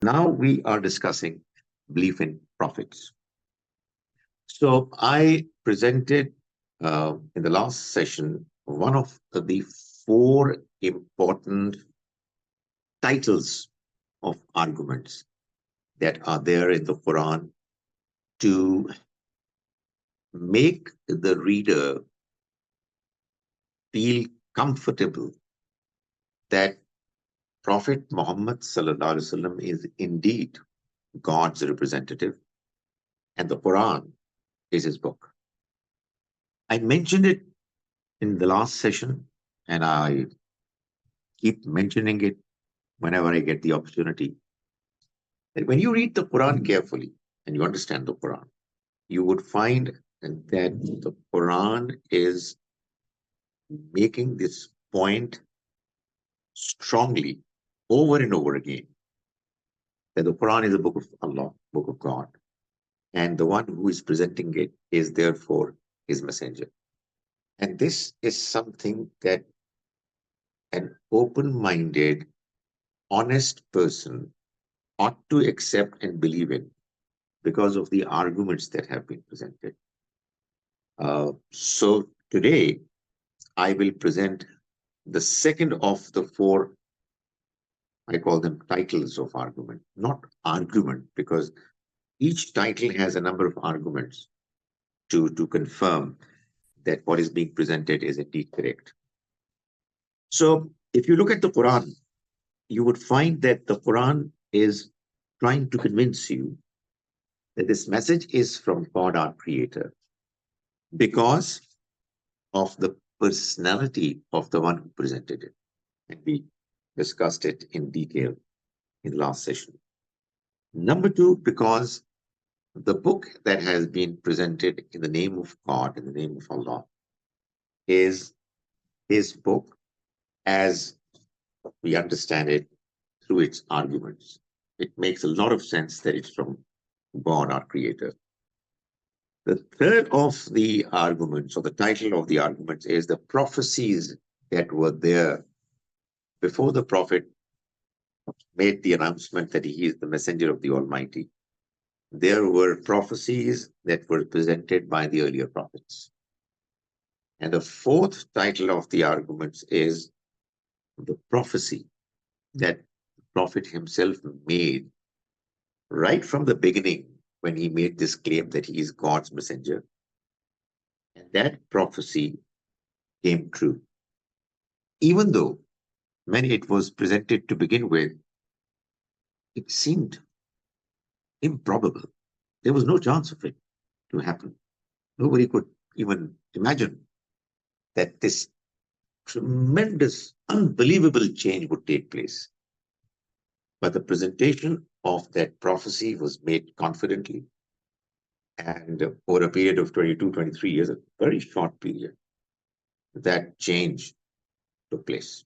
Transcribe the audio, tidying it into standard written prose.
Now we are discussing belief in prophets. So I presented in the last session one of the four important titles of arguments that are there in the Quran to make the reader feel comfortable that Prophet Muhammad sallallahu alaihi wasallam is indeed God's representative and the Quran is his book. I mentioned it in the last session and I keep mentioning it whenever I get the opportunity. That when you read the Quran carefully and you understand the Quran, you would find that the Quran is making this point strongly over and over again that the Quran is a book of Allah, book of God, and the one who is presenting it is therefore his messenger. And this is something that an open minded, honest person ought to accept and believe in because of the arguments that have been presented. So today, I will present the second of the four, I call them titles of argument, not argument, because each title has a number of arguments to confirm that what is being presented is indeed correct. So if you look at the Quran, you would find that the Quran is trying to convince you that this message is from God, our creator, because of the personality of the one who presented it. And we discussed it in detail in the last session. Number two, because the book that has been presented in the name of God, in the name of Allah, is his book as we understand it through its arguments. It makes a lot of sense that it's from God, our creator. The third of the arguments, or the title of the arguments, is the prophecies that were there before the Prophet made the announcement that he is the messenger of the Almighty. There were prophecies that were presented by the earlier prophets. And the fourth title of the arguments is the prophecy that the Prophet himself made right from the beginning when he made this claim that he is God's messenger. And that prophecy came true. Even though when it was presented to begin with, it seemed improbable. There was no chance of it to happen. Nobody could even imagine that this tremendous, unbelievable change would take place. But the presentation of that prophecy was made confidently. And over a period of 22, 23 years, a very short period, that change took place.